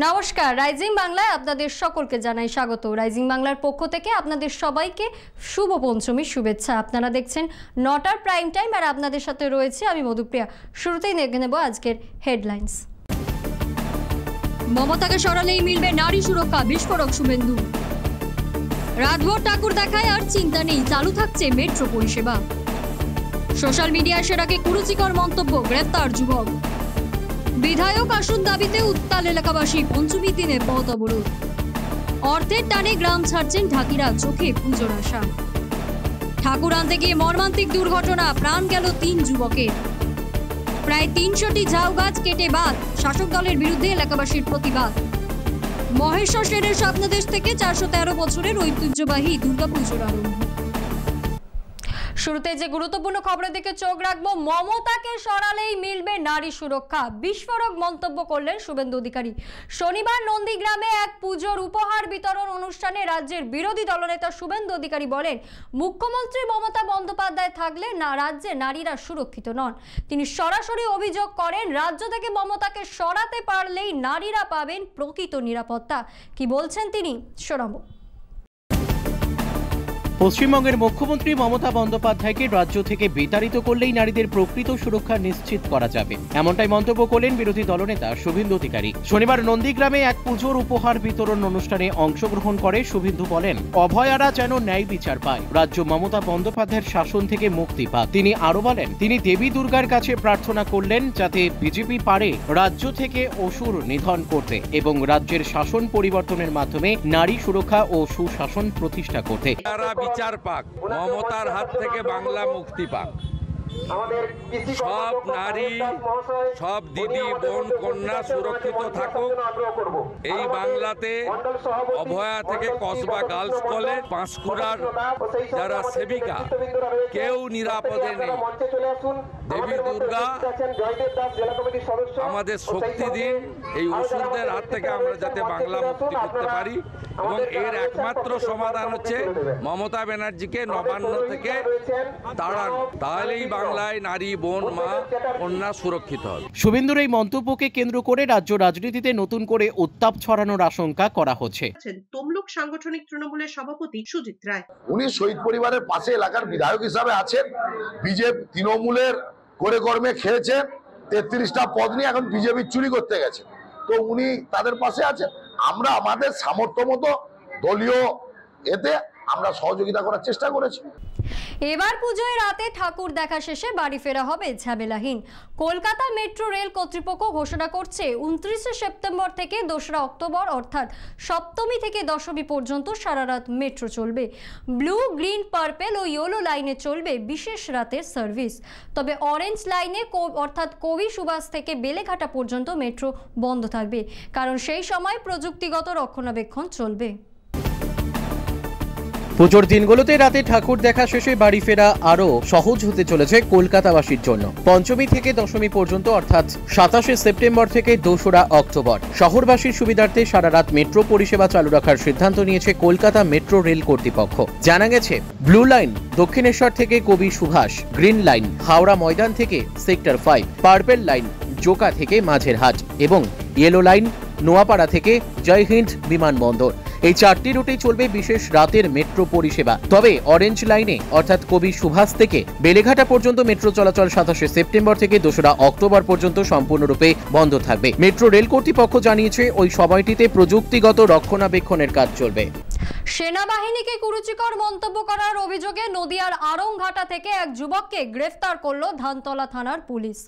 নমস্কার, রাইজিং বাংলায় আপনাদের সকলকে জানাই স্বাগত। রাইজিং বাংলার পক্ষ থেকে আপনাদের সবাইকে শুভ পঞ্চমীর শুভেচ্ছা। আপনারা দেখছেন 9টার প্রাইম টাইম, আর আপনাদের সাথে রয়েছে আমি মধুপ্রিয়া। শুরুতেই দেখে নেব আজকের হেডলাইন্স। মমতাকে সরালেই মিলবে নারী সুরক্ষা, বিস্ফোরক শুভেন্দু। রাতভর ঠাকুর দেখায় আর চিন্তা নেই, চালু থাকছে মেট্রো পরিষেবা। সোশ্যাল মিডিয়ায় সেরাকে কুরুচিকর মন্তব্য, গ্রেফতার যুবক। বিধায়ক আসন দাবিতে উত্তাল এলাকাবাসী, পঞ্চমী দিনে পথ অবরোধ। অর্থের টানে গ্রাম ছাড়ছেন ঢাকিরা, চোখে পুজোর আশা। ঠাকুর আনতে গিয়ে মর্মান্তিক দুর্ঘটনা, প্রাণ গেল 3 যুবকের। প্রায় 300টি ঝাউ গাছ কেটে বাদ, শাসক দলের বিরুদ্ধে এলাকাবাসীর প্রতিবাদ। মহেশ্বর সেনের স্বপ্নদেশ থেকে 413 বছরের ঐতিহ্যবাহী দুর্গাপুজোর আরম্ভ। শুরুতে যে গুরুত্বপূর্ণ খবরের দিকে চোখ রাখবো। মমতাকে সরালেই মিলবে নারী সুরক্ষা, বিস্ফোরক মন্তব্য করলেন শুভেন্দু অধিকারী। শনিবার নন্দীগ্রামে এক পুজোর উপহার বিতরণ অনুষ্ঠানে রাজ্যের বিরোধী দলনেতা শুভেন্দু অধিকারী বলেন, মুখ্যমন্ত্রী মমতা বন্দ্যোপাধ্যায় থাকলে না রাজ্যে নারীরা সুরক্ষিত নন। তিনি সরাসরি অভিযোগ করেন, রাজ্য থেকে মমতাকে সরাতে পারলেই নারীরা পাবেন প্রকৃত নিরাপত্তা। কি বলছেন তিনি, শোনাবো। পশ্চিমবঙ্গের মুখ্যমন্ত্রী মমতা বন্দ্যোপাধ্যায়কে রাজ্য থেকে বিতাড়িত করলেই নারীদের প্রকৃত সুরক্ষা নিশ্চিত করা যাবে, এমনটাই মন্তব্য করলেন বিরোধী দলনেতা শুভেন্দু অধিকারী। শনিবার নন্দীগ্রামে এক পুজোর উপহার বিতরণ অনুষ্ঠানে অংশগ্রহণ করে শুভেন্দু বলেন, অভয়ারা যেন ন্যায় বিচার পায়, রাজ্য মমতা বন্দ্যোপাধ্যায়ের শাসন থেকে মুক্তি পাক। তিনি আরো বলেন, তিনি দেবী দুর্গার কাছে প্রার্থনা করলেন যাতে বিজেপি পারে রাজ্য থেকে অসুর নিধন করতে এবং রাজ্যের শাসন পরিবর্তনের মাধ্যমে নারী সুরক্ষা ও সুশাসন প্রতিষ্ঠা করতে। বিচার পাক, মমতার হাত থেকে বাংলা মুক্তি পাক। সব নারী, সব দিদি, বোন, কন্যা সুরক্ষিত থাকুক। এই বাংলাতে অভয়া থেকে কসবা গার্লস কলেজ, পাঁশকুড়ার যারা সেবিকা, কেউ নিরাপদে নেই। দেবী দুর্গা আমাদের শক্তি দিন, এই অসুরদের হাত থেকে আমরা যাতে বাংলা মুক্তি করতে পারি, এবং এর একমাত্র সমাধান হচ্ছে মমতা ব্যানার্জিকে নবান্ন থেকে তাড়ানো। তাহলেই বাংলায় নারী, বোন, মা, কন্যা সুরক্ষিত হবে। শুভেন্দুর এই মন্তব্যকে কেন্দ্র করে রাজ্য রাজনীতিতে নতুন করে উত্তাপ ছড়ানোর আশঙ্কা করা হচ্ছে। তমলুক সাংগঠনিক তৃণমূলের সভাপতি সুজিত রায়, উনি শহীদ পরিবারের পাশে এলাকার বিধায়ক হিসাবে আছেন। বিজেপি তৃণমূলের করে কর্মে খেয়েছেন, 33টা পদ নিয়ে এখন বিজেপি চুরি করতে গেছে, তো উনি তাদের পাশে আছেন। আমরা আমাদের সামর্থ্য মতো দলীয় এতে আমরা সহযোগিতা করার চেষ্টা করেছি। এবার পুজোয় রাতে ঠাকুর দেখা শেষে বাড়ি ফেরা হবে ঝামেলাহীন। কলকাতা মেট্রো রেল কর্তৃপক্ষ ঘোষণা করছে 29 সেপ্টেম্বর থেকে 2রা অক্টোবর অর্থাৎ সপ্তমী থেকে দশমী পর্যন্ত সারা রাত মেট্রো চলবে। ব্লু, গ্রিন, পার্পেল ও ইয়েলো লাইনে চলবে বিশেষ রাতের সার্ভিস। তবে অরেঞ্জ লাইনে অর্থাৎ কবি সুভাষ থেকে বেলেঘাটা পর্যন্ত মেট্রো বন্ধ থাকবে, কারণ সেই সময় প্রযুক্তিগত রক্ষণাবেক্ষণ চলবে। পুজোর দিনগুলোতে রাতে ঠাকুর দেখা শেষে বাড়ি ফেরা আরো সহজ হতে চলেছে কলকাতাবাসীর জন্য। পঞ্চমী থেকে দশমী পর্যন্ত অর্থাৎ 27 সেপ্টেম্বর থেকে 2রা অক্টোবর শহরবাসীর সুবিধার্থে সারা রাত মেট্রো পরিষেবা চালু রাখার সিদ্ধান্ত নিয়েছে কলকাতা মেট্রো রেল কর্তৃপক্ষ। জানা গেছে, ব্লু লাইন দক্ষিণেশ্বর থেকে কবি সুভাষ, গ্রিন লাইন হাওড়া ময়দান থেকে সেক্টর 5, পার্পেল লাইন জোকা থেকে মাঝেরহাট এবং ইয়েলো লাইন নোয়াপাড়া থেকে জয় হিন্দ বিমানবন্দর। এই 4টি রুটে চলবে বিশেষ রাতের মেট্রো পরিষেবা। তবে অরেঞ্জ লাইনে অর্থাৎ কবি সুভাষ থেকে বেলেঘাটা পর্যন্ত মেট্রো চলাচল 27 সেপ্টেম্বর থেকে 2রা অক্টোবর পর্যন্ত সম্পূর্ণরূপে বন্ধ থাকবে। মেট্রো রেল কর্তৃপক্ষ জানিয়েছে, ওই সময়টিতে প্রযুক্তিগত রক্ষণাবেক্ষণের কাজ চলবে। সেনাবাহিনীকে কুরুচিকর মন্তব্য করার অভিযোগে নদিয়ার আরংঘাটা থেকে এক যুবককে গ্রেফতার করল ধানতলা থানার পুলিশ।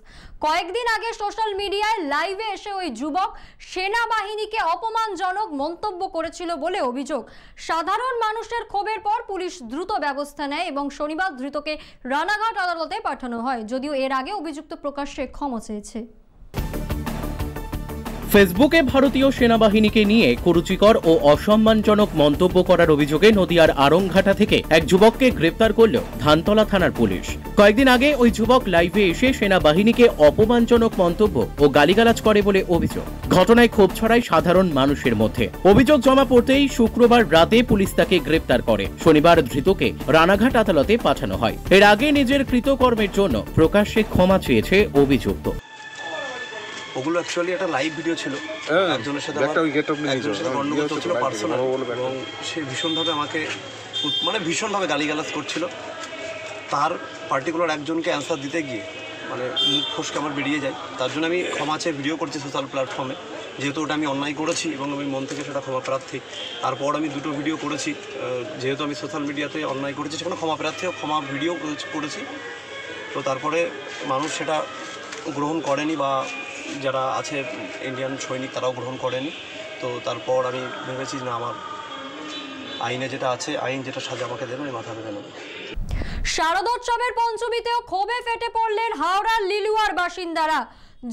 কয়েকদিন আগে সোশ্যাল মিডিয়ায় লাইভে এসে ওই যুবক সেনাবাহিনীকে অপমানজনক মন্তব্য করেছিল বলে অভিযোগ। সাধারণ মানুষের ক্ষোভের পর পুলিশ দ্রুত ব্যবস্থা নেয় এবং শনিবার ধৃতকে রানাঘাট আদালতে পাঠানো হয়, যদিও এর আগে অভিযুক্ত প্রকাশ্যে ক্ষমা চেয়েছে। ফেসবুকে ভারতীয় সেনাবাহিনীকে নিয়ে কুরুচিকর ও অসম্মানজনক মন্তব্য করার অভিযোগে নদিয়ার আরংঘাটা থেকে এক যুবককে গ্রেফতার করল ধানতলা থানার পুলিশ। কয়েকদিন আগে ওই যুবক লাইভে এসে সেনাবাহিনীকে অপমানজনক মন্তব্য ও গালিগালাজ করে বলে অভিযোগ। ঘটনায় ক্ষোভ ছড়ায় সাধারণ মানুষের মধ্যে। অভিযোগ জমা পড়তেই শুক্রবার রাতে পুলিশ তাকে গ্রেফতার করে। শনিবার ধৃতকে রানাঘাট আদালতে পাঠানো হয়। এর আগে নিজের কৃতকর্মের জন্য প্রকাশ্যে ক্ষমা চেয়েছে অভিযুক্ত। ওগুলো অ্যাকচুয়ালি একটা লাইভ ভিডিও ছিল, একজনের সাথে গন্ডগোল চলছিল পার্সোনাল, এবং সে ভীষণভাবে আমাকে মানে ভীষণভাবে গালিগালাজ করছিল। তার পার্টিকুলার একজনকে অ্যান্সার দিতে গিয়ে মানে মুখ ফসকে আমার বেরিয়ে যায়। তার জন্য আমি ক্ষমা চেয়ে ভিডিও করছি সোশ্যাল প্ল্যাটফর্মে, যেহেতু ওটা আমি অন্যায় করেছি এবং আমি মন থেকে সেটা ক্ষমা প্রার্থী। তারপর আমি দুটো ভিডিও করেছি, যেহেতু আমি সোশ্যাল মিডিয়াতে অন্যায় করেছি সেখানে ক্ষমা প্রার্থী ক্ষমা ভিডিও করেছি। তো তারপরে মানুষ সেটা গ্রহণ করেনি, বা যারা আছে ইন্ডিয়ান সৈনিক তারাও গ্রহণ করেনি। তো তারপর আমি ভেবেছি না, আমার আইনে যেটা আছে, আইন যেটা সাজা আমাকে দেবে আমি মাথা ভেবে নেব। শারদোৎসবের পঞ্চমীতেও ক্ষোভে ফেটে পড়লেন হাওড়ার লিলুয়ার বাসিন্দারা।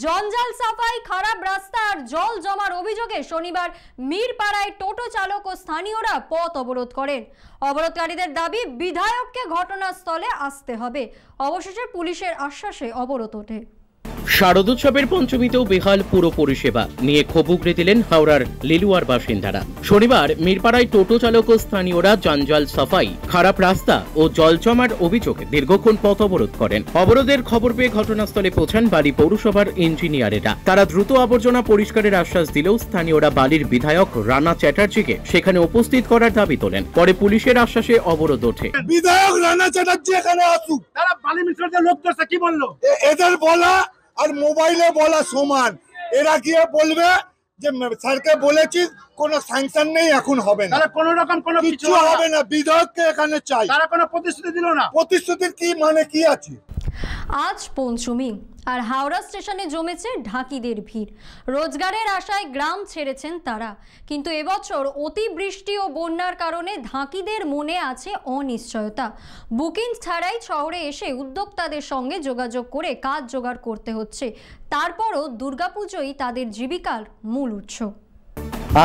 জঞ্জাল সাফাই, খারাপ রাস্তা আর জল জমার অভিযোগে শনিবার মিরপাড়ায় টোটো চালক ও স্থানীয়রা পথ অবরোধ করেন। অবরোধকারীদের দাবি বিধায়ককে ঘটনাস্থলে আসতে হবে। অবশেষে পুলিশের আশ্বাসে অবরোধ ওঠে। শারদোৎসবের পঞ্চমীতেও বেহাল পুর পরিষেবা নিয়ে ক্ষোভ উগরে দিলেন হাওড়ার লিলুয়ার বাসিন্দারা। শনিবার মিরপাড়ায় টোটো চালক ও স্থানীয়রা জঞ্জাল সাফাই, খারাপ রাস্তা ও জল জমার অভিযোগে দীর্ঘক্ষণ পথ অবরোধ করেন। অবরোধের খবর পেয়ে ঘটনাস্থলে পৌঁছান বালি পৌরসভার ইঞ্জিনিয়ারেরা। তারা দ্রুত আবর্জনা পরিষ্কারের আশ্বাস দিলেও স্থানীয়রা বালির বিধায়ক রানা চ্যাটার্জিকে সেখানে উপস্থিত করার দাবি তোলেন। পরে পুলিশের আশ্বাসে অবরোধ ওঠে। বিধায়ক রানা চ্যাটার্জি এখানে আসুক। তারা বালি মিত্রদের লোক দোষে কি বললো? এদের বলা আর মোবাইলে বলা সমান। এরা গিয়ে বলবে যে স্যারকে বলেছি, কোনো স্যাংশন নেই, এখন হবে না, তারা কোনো রকম কোনো কিছু হবে না। বিধায়ককে এখানে চাই। তারা কোনো প্রতিশ্রুতি দিল না। প্রতিশ্রুতির কি মানে কি আছে? আজ পঞ্চমী আর হাওড়া স্টেশনে জমেছে ঢাকিদের ভিড়। রোজগারের আশায় গ্রাম ছেড়েছেন তারা, কিন্তু এবছর অতিবৃষ্টি ও বন্যার কারণে ঢাকিদের মনে আছে অনিশ্চয়তা। বুকিং ছাড়াই শহরে এসে উদ্যোক্তাদের সঙ্গে যোগাযোগ করে কাজ জোগাড় করতে হচ্ছে। তারপরও দুর্গাপুজোই তাদের জীবিকার মূল উৎস।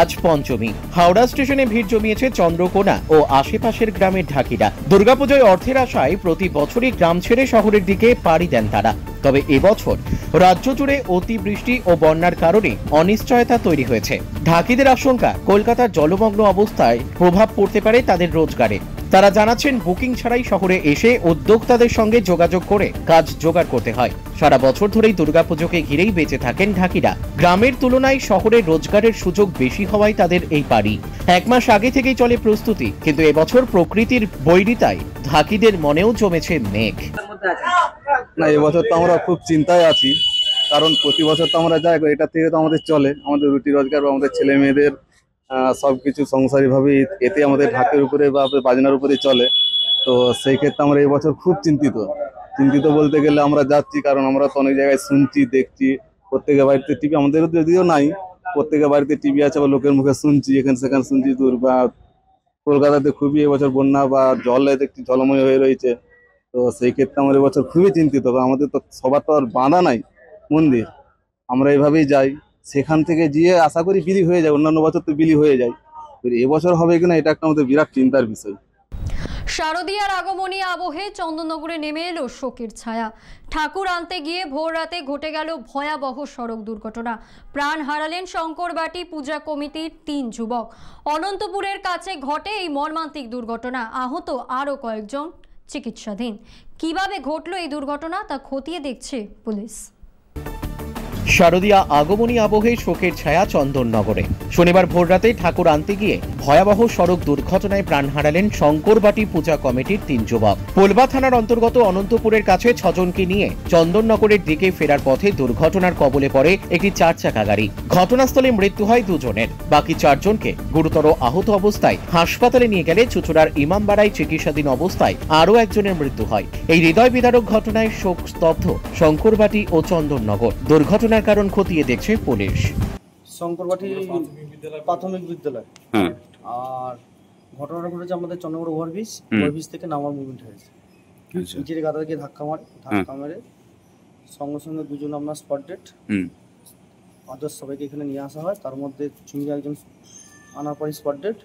আজ পঞ্চমী, হাওড়া স্টেশনে ভিড় জমিয়েছে চন্দ্রকোনা ও আশেপাশের গ্রামের ঢাকিরা। দুর্গাপুজোয় অর্থের আশায় প্রতি বছরই গ্রাম ছেড়ে শহরের দিকে পাড়ি দেন তারা। তবে এবছর রাজ্য জুড়ে অতিবৃষ্টি ও বন্যার কারণে অনিশ্চয়তা তৈরি হয়েছে। ঢাকিদের আশঙ্কা কলকাতার জলমগ্ন অবস্থায় প্রভাব পড়তে পারে তাদের রোজগারে। তারা জানাচ্ছেন, বুকিং ছাড়াই শহরে এসে উদ্যোক্তাদের সঙ্গে যোগাযোগ করে কাজ জোগাড় করতে হয়। সারা বছর ধরেই দুর্গাপুজোকে ঘিরেই বেঁচে থাকেন ঢাকিরা। গ্রামের তুলনায় শহরে রোজগারের সুযোগ বেশি হওয়ায় তাদের এই পাড়ি। এক মাস আগে থেকেই চলে প্রস্তুতি, কিন্তু এবছর প্রকৃতির বৈরিতায় ঢাকিদের মনেও জমেছে মেঘ। না, এবছর তো আমরা খুব চিন্তায় আছি, কারণ প্রতি বছর তো আমরা যাই, এটা থেকে তো আমাদের চলে, আমাদের রুটি রোজগার বা আমাদের ছেলে মেয়েদের সবকিছু সংসারী ভাবে এতে আমাদের ঢাকের উপরে বা বাজনার উপরে চলে। তো সেই ক্ষেত্রে আমরা এবছর খুব চিন্তিত বলতে গেলে আমরা যাচ্ছি, কারণ আমরা তো অনেক জায়গায় শুনছি, দেখছি, প্রত্যেকের বাড়িতে টিভি, আমাদের যদিও নাই, প্রত্যেকের বাড়িতে টিভি আছে বা লোকের মুখে শুনছি, এখানে সেখানে শুনছি দূর বা কলকাতাতে খুবই এবছর বন্যা বা জলে একটি জলময় হয়ে রয়েছে। তো সেই ক্ষেত্রে আমরা এবছর খুবই চিন্তিত। আমাদের তো সবার তো আর বাঁধা নাই মন্দির, আমরা এইভাবেই যাই, সেখান থেকে গিয়ে আশা করি বিলি হয়ে যায়। অন্যান্য বছর তো বিলি হয়ে যায়, এবছর হবে কিনা এটা একটা আমাদের বিরাট চিন্তার বিষয়। শারদীয়ার আগমনী আবহে চন্দননগরে নেমে এলো শোকের ছায়া। ঠাকুর আনতে গিয়ে ভোর রাতে ঘটে গেল ভয়াবহ সড়ক দুর্ঘটনা। প্রাণ হারালেন শঙ্করবাটি পূজা কমিটির 3 যুবক। অনন্তপুরের কাছে ঘটে এই মর্মান্তিক দুর্ঘটনা। আহত আরও কয়েকজন চিকিৎসাধীন। কিভাবে ঘটলো এই দুর্ঘটনা তা খতিয়ে দেখছে পুলিশ। শারদীয়া আগমনী আবহে শোকের ছায়া চন্দননগরে। শনিবার ভোররাতে ঠাকুর আনতে গিয়ে ভয়াবহ সড়ক দুর্ঘটনায় প্রাণ হারালেন শঙ্করবাটি পূজা কমিটির 3 যুবক। পোলবা থানার অন্তর্গত অনন্তপুরের কাছে 6 জনকে নিয়ে চন্দননগরের দিকে ফেরার পথে দুর্ঘটনার কবলে পড়ে একটি 4 চাকা গাড়ি। ঘটনাস্থলে মৃত্যু হয় 2 জনের। বাকি 4 জনকে গুরুতর আহত অবস্থায় হাসপাতালে নিয়ে গেলে চুঁচুড়ার ইমামবাড়ায় চিকিৎসাধীন অবস্থায় আরও একজনের মৃত্যু হয়। এই হৃদয় বিদারক ঘটনায় শোক স্তব্ধ শঙ্করবাটি ও চন্দননগর। দুর্ঘটনার কারণ খতিয়ে দেখছে পুলিশ। শঙ্করবাটি প্রাথমিক বিদ্যালয়, আর ঘটনাটা ঘটেছে আমাদের চন্দ্রনগর ওভারব্রিজ থেকে নামার মুভমেন্ট হয়েছে। ইটের গাদা থেকে ধাক্কা মেরে সঙ্গে সঙ্গে 2 জন আপনার স্পট ডেড। আদার্স সবাইকে এখানে নিয়ে আসা হয়। তার মধ্যে চুমির একজন আনার পরে স্পট ডেড,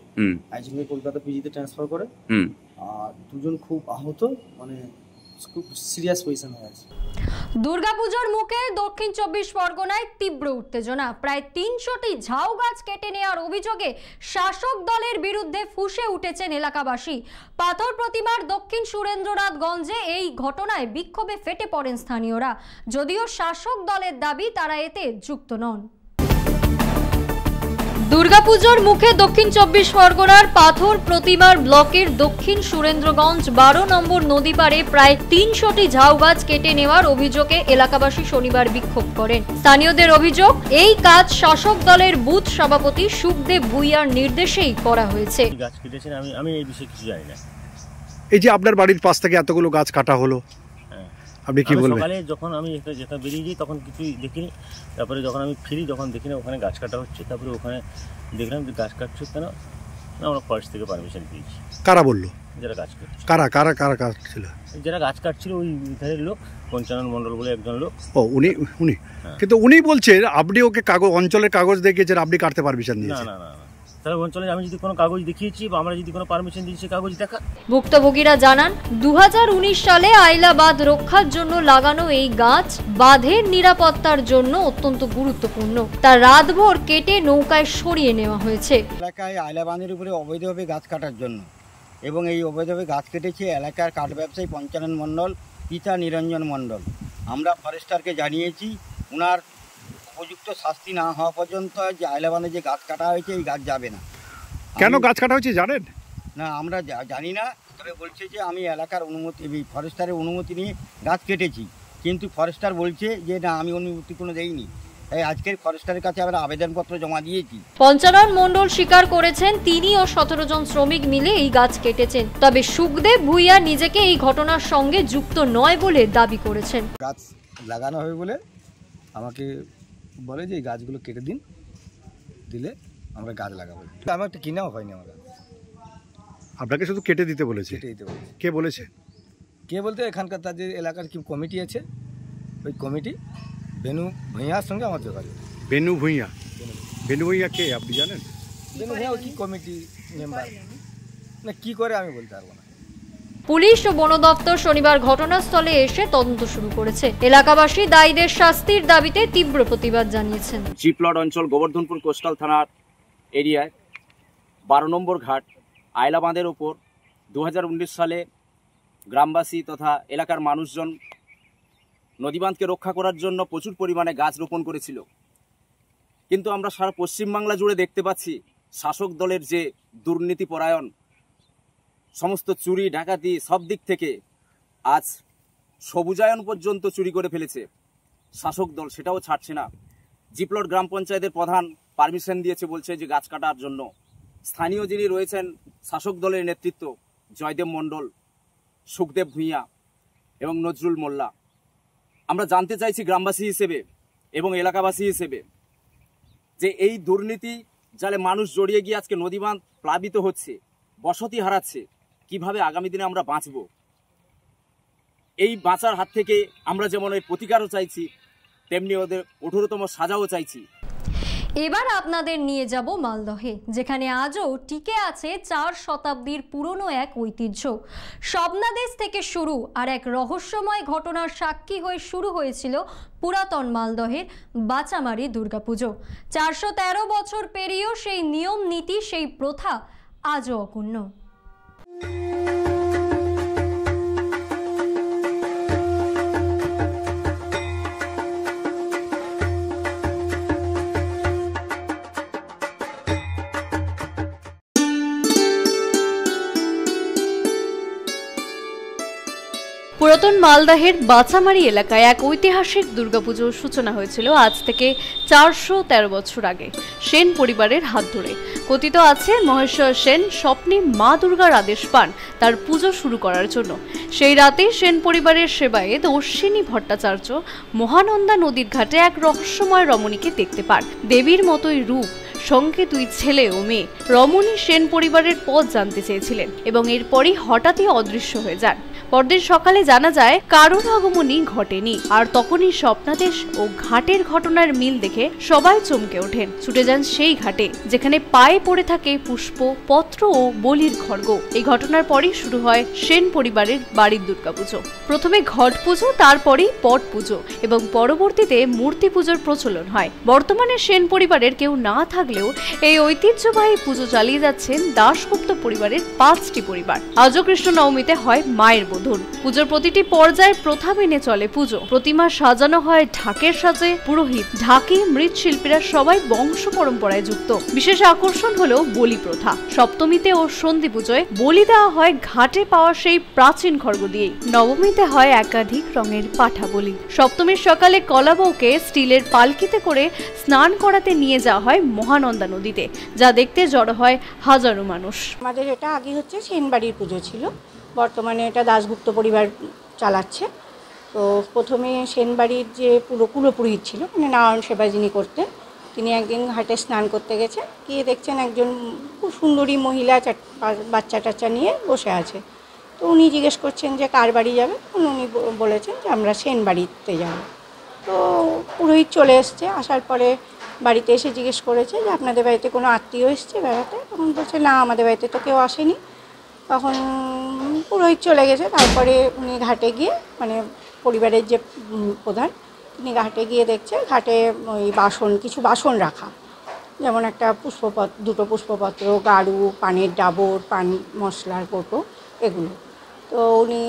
একজনকে কলকাতা পিজিতে ট্রান্সফার করে, আর 2 জন খুব আহত, মানে খুব সিরিয়াস পজিশন হয়ে আছে। দুর্গাপুজোর মুখে দক্ষিণ 24 পরগনায় তীব্র উত্তেজনা। প্রায় 300টি ঝাউ গাছ কেটে নেওয়ার অভিযোগে শাসক দলের বিরুদ্ধে ফুঁসে উঠেছেন এলাকাবাসী। পাথর প্রতিমার দক্ষিণ সুরেন্দ্রনাথগঞ্জে এই ঘটনায় বিক্ষোভে ফেটে পড়েন স্থানীয়রা। যদিও শাসক দলের দাবি তারা এতে যুক্ত নন। দুর্গাপুজোর মুখে দক্ষিণ 24 পরগনার পাথর প্রতিমার ব্লকের দক্ষিণ সুরেন্দ্রগঞ্জ 12 নম্বর নদী পাড়ে প্রায় 300টি ঝাউ গাছ কেটে নেওয়ার অভিযোগে এলাকাবাসী শনিবার বিক্ষোভ করেন। স্থানীয়দের অভিযোগ, এই কাজ শাসক দলের বুথ সভাপতি সুখদেব ভুইয়ার নির্দেশেই করা হয়েছে। গাছ কেটেছেন, আমি এই বিষয়ে কিছু জানি না। এই যে আপনার বাড়ির পাশ থেকে এতগুলো গাছ কাটা হলো, আপনি কি বলবেন? সকালে যখন আমি যেটা বেরিয়ে যাই তখন কিছুই দেখিনি, তারপরে যখন আমি ফিরি তখন দেখি না ওখানে গাছ কাটা হচ্ছে। তারপরে ওখানে দেখলাম যে গাছ কাটছে কেন, না আমরা ফরেস্ট থেকে পারমিশন পেয়েছি। কারা বললো? যারা গাছ কাটছে। কারা কারা কারা কাটছিল? যারা গাছ কাটছিল ওই ধারের লোক, পঞ্চানন মণ্ডল বলে একজন লোক। ও উনি উনি কিন্তু উনি বলছেন আপনি ওকে কাগজ, অঞ্চলের কাগজ দেখিয়েছেন, আপনি কাটতে পারমিশন দিয়েছেন? না না না, তাহলে অঞ্চলে আমি যদি কোনো কাগজ দেখিয়েছি বা আমরা যদি কোনো পারমিশন দিয়েছি কাগজ দেখা। ভুক্তভোগীরা জানান, 2019 সালে আইলা বাঁধ রক্ষার জন্য লাগানো এই গাছ বাঁধের নিরাপত্তার জন্য অত্যন্ত গুরুত্বপূর্ণ। তা রাতভর কেটে নৌকায় সরিয়ে নেওয়া হয়েছে। এলাকায় আইলা বাঁধের উপরে অবৈধভাবে গাছ কাটার জন্য, এবং এই অবৈধভাবে গাছ কেটেছে এলাকার কাঠ ব্যবসায়ী পঞ্চানন মণ্ডল, পিতা নিরঞ্জন মণ্ডল। আমরা ফরেস্টারকে জানিয়েছি, ওনার উপযুক্ত শাস্তি না হওয়া পর্যন্ত যে আইলা বাঁধে যে গাছ কাটা হয়েছে এই গাছ যাবে না। কেন গাছ কাটা হয়েছে জানেন? না, আমরা জানি না, তবে বলছে যে আমি এলাকার অনুমতি, ফরেস্টারের অনুমতি নিয়ে গাছ কেটেছি, কিন্তু ফরেস্টার বলছে যে না আমি অনুমতি কোনো দেইনি। তাই আজকের ফরেস্টারের কাছে আমরা আবেদনপত্র জমা দিয়েছি। পঞ্চানন মণ্ডল স্বীকার করেছেন তিনি ও 17 জন শ্রমিক মিলে এই গাছ কেটেছেন। তবে সুখদেব ভুইয়া নিজেকে এই ঘটনার সঙ্গে যুক্ত নয় বলে দাবি করেছেন। গাছ লাগানো হবে বলে আমাকে বলে যে এই গাছগুলো কেটে দিলে আমরা গাছ লাগাবো। আমার একটা কিনাও হয়নি, আমার আপনাকে শুধু কেটে দিতে বলেছে? কেটে দিতে বলেছে। কে বলেছে? কে বলতে এখানকার তাদের এলাকার কি কমিটি আছে, ওই কমিটি বেনু ভূঁইয়ার সঙ্গে আমার যোগাযোগ। বেনু ভূঁইয়া? বেনু ভূঁইয়া কে আপনি জানেন? বেনু ভূঁইয়া ওই কি কমিটি মেম্বার, না কি করে আমি বলতে পারবো না। পুলিশ ও বন দপ্তর শনিবার ঘটনাস্থলে এসে তদন্ত শুরু করেছে। এলাকাবাসী দায়ীদের শাস্তির দাবিতে তীব্র প্রতিবাদ জানিয়েছেন। জিপ্লট অঞ্চল গোবর্ধনপুর কোস্টাল থানার এরিয়ায় 12 নম্বর ঘাট আইলা বাঁধের ওপর 2019 সালে গ্রামবাসী তথা এলাকার মানুষজন নদীবাঁধকে রক্ষা করার জন্য প্রচুর পরিমাণে গাছ রোপণ করেছিল। কিন্তু আমরা সারা পশ্চিমবাংলা জুড়ে দেখতে পাচ্ছি শাসক দলের যে দুর্নীতিপরায়ণ, সমস্ত চুরি ডাকাতি সব দিক থেকে আজ সবুজায়ন পর্যন্ত চুরি করে ফেলেছে শাসক দল, সেটাও ছাড়ছে না। জিপ্লট গ্রাম পঞ্চায়েতের প্রধান পারমিশন দিয়েছে, বলছে যে গাছ কাটার জন্য। স্থানীয় যিনি রয়েছেন শাসক দলের নেতৃত্ব, জয়দেব মণ্ডল, সুখদেব ভুঁইয়া এবং নজরুল মোল্লা। আমরা জানতে চাইছি গ্রামবাসী হিসেবে এবং এলাকাবাসী হিসেবে যে এই দুর্নীতি জালে মানুষ জড়িয়ে গিয়ে আজকে নদীবাঁধ প্লাবিত হচ্ছে, বসতি হারাচ্ছে, কিভাবে আগামী দিনে আমরা বাঁচব? এই বাঁচার হাত থেকে আমরা যেমন এই প্রতিকারও চাইছি, তেমনি ওদের কঠোরতম সাজাও চাইছি। এবার আপনাদের নিয়ে যাব মালদহে, যেখানে আজও টিকে আছে 4 শতাব্দীর পুরনো এক ঐতিহ্য। স্বপ্নাদেশ থেকে শুরু আর এক রহস্যময় ঘটনার সাক্ষী হয়ে শুরু হয়েছিল পুরাতন মালদহের বাচামারি দুর্গাপুজো। 413 বছর পেরিয়েও সেই নিয়ম নীতি, সেই প্রথা আজও অক্ষুণ্ণ। পুরাতন মালদহের বাচামারি এলাকায় এক ঐতিহাসিক দুর্গাপুজোর সূচনা হয়েছিল আজ থেকে 413 বছর আগে সেন পরিবারের হাত ধরে। কথিত আছে মহেশ্বর সেন স্বপ্নে মা দুর্গার আদেশ পান তার পুজো শুরু করার জন্য। সেই রাতে সেন পরিবারের সেবায়েত অশ্বিনী ভট্টাচার্য মহানন্দা নদীর ঘাটে এক রহস্যময় রমণীকে দেখতে পান। দেবীর মতোই রূপ, সঙ্গে 2 ছেলে ও মেয়ে। রমণী সেন পরিবারের পথ জানতে চেয়েছিলেন এবং এরপরই হঠাৎই অদৃশ্য হয়ে যান। পরদিন সকালে জানা যায় কারোর আগমনী ঘটেনি, আর তখনই স্বপ্নাদেশ ও ঘাটের ঘটনার মিল দেখে সবাই চমকে ওঠেন। ছুটে যান সেই ঘাটে যেখানে পায়ে পড়ে থাকে পুষ্প, পত্র ও বলির খড়গ। এই ঘটনার পরই শুরু হয় সেন পরিবারের বাড়ির দুর্গাপুজো। প্রথমে ঘট পুজো, তারপরেই পট পুজো এবং পরবর্তীতে মূর্তি পুজোর প্রচলন হয়। বর্তমানে সেন পরিবারের কেউ না থাকলেও এই ঐতিহ্যবাহী পুজো চালিয়ে যাচ্ছেন দাশগুপ্ত পরিবারের 5টি পরিবার। আজও কৃষ্ণ নবমীতে হয় মায়ের বোধন। পুজোর প্রতিটি পর্যায়ে প্রথা মেনে চলে পুজো। প্রতিমা সাজানো হয় ঢাকের সাজে। পুরোহিত, ঢাকি, মৃৎশিল্পীরা সবাই বংশ পরম্পরায় যুক্ত। বিশেষ আকর্ষণ হলো বলি প্রথা। সপ্তমীতে ও সন্ধি পুজোয় বলি দেওয়া হয় ঘাটে পাওয়া সেই প্রাচীন খড়গ দিয়েই। নবমীতে হয় একাধিক রঙের পাঠা বলি। সপ্তমীর সকালে কলাবউকে স্টিলের পালকিতে করে স্নান করাতে নিয়ে যাওয়া হয় মহানন্দা নদীতে, যা দেখতে জড়ো হয় হাজারো মানুষ। আমাদের এটা আগে হচ্ছে সেনবাড়ির পুজো ছিল, বর্তমানে এটা দাশগুপ্ত পরিবার চালাচ্ছে। তো প্রথমে সেনবাড়ির যে কুলপুরোহিত ছিল, মানে নারায়ণ সেবা যিনি করতেন, তিনি একদিন ঘাটে স্নান করতে গেছেন, গিয়ে দেখছেন একজন খুব সুন্দরী মহিলা বাচ্চা টাচ্চা নিয়ে বসে আছে। তো উনি জিজ্ঞেস করছেন যে কার বাড়ি যাবে, উনি বলেছেন যে আমরা সেনবাড়িতে যাব। তো পুরোহিত চলে এসছে, আসার পরে বাড়িতে এসে জিজ্ঞেস করেছে যে আপনাদের বাড়িতে কোনো আত্মীয় এসছে বেড়াতে? তখন বলছে না, আমাদের বাড়িতে তো কেউ আসেনি। তখন পুরোহিত চলে গেছে। তারপরে উনি ঘাটে গিয়ে, মানে পরিবারের যে প্রধান, তিনি ঘাটে গিয়ে দেখছে ঘাটে ওই কিছু বাসন রাখা, যেমন একটা দুটো পুষ্পপত্র, গাড়ু, পানের ডাবর, পান মশলার কৌটো, এগুলো। তো উনি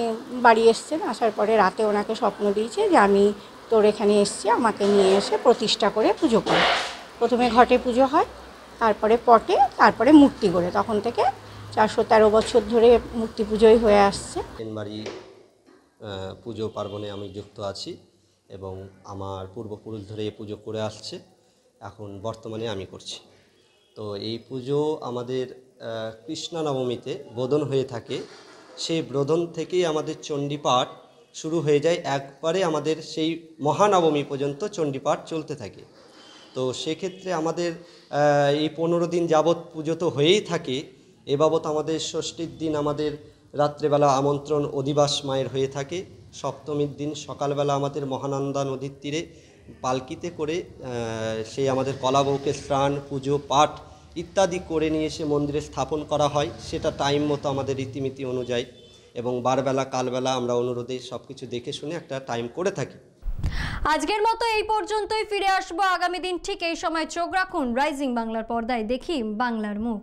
বাড়ি এসছেন, আসার পরে রাতে ওনাকে স্বপ্ন দিয়েছে যে আমি তোর এখানে এসছি, আমাকে নিয়ে এসে প্রতিষ্ঠা করে পুজো করে। প্রথমে ঘটে পুজো হয়, তারপরে পটে, তারপরে মূর্তি করে। তখন থেকে 413 বছর ধরে মূর্তি পুজোই হয়ে আসছে। সেনবাড়ি পুজো পার্বণে আমি যুক্ত আছি এবং আমার পূর্বপুরুষ ধরে এই পুজো করে আসছে, এখন বর্তমানে আমি করছি। তো এই পুজো আমাদের কৃষ্ণা নবমীতে বোধন হয়ে থাকে। সেই বোধন থেকেই আমাদের চণ্ডীপাঠ শুরু হয়ে যায়, একবারে আমাদের সেই মহানবমী পর্যন্ত চণ্ডীপাঠ চলতে থাকে। তো সেক্ষেত্রে আমাদের এই 15 দিন যাবৎ পুজো তো হয়েই থাকে। এ বাবদ আমাদের ষষ্ঠীর দিন আমাদের রাত্রেবেলা আমন্ত্রণ অধিবাস মায়ের হয়ে থাকে। সপ্তমীর দিন সকালবেলা আমাদের মহানন্দা নদীর তীরে পালকিতে করে সেই আমাদের কলাবউকে স্নান, পুজো, পাঠ ইত্যাদি করে নিয়ে এসে মন্দিরে স্থাপন করা হয়। সেটা টাইম মতো আমাদের রীতিনীতি অনুযায়ী, এবং বারবেলা কালবেলা আমরা অনুরোধে সব কিছু দেখে শুনে একটা টাইম করে থাকি। আজকের মতো এই পর্যন্তই। ফিরে আসবো আগামী দিন ঠিক এই সময়। চোখ রাখুন রাইজিং বাংলার পর্দায়। দেখি বাংলার মুখ।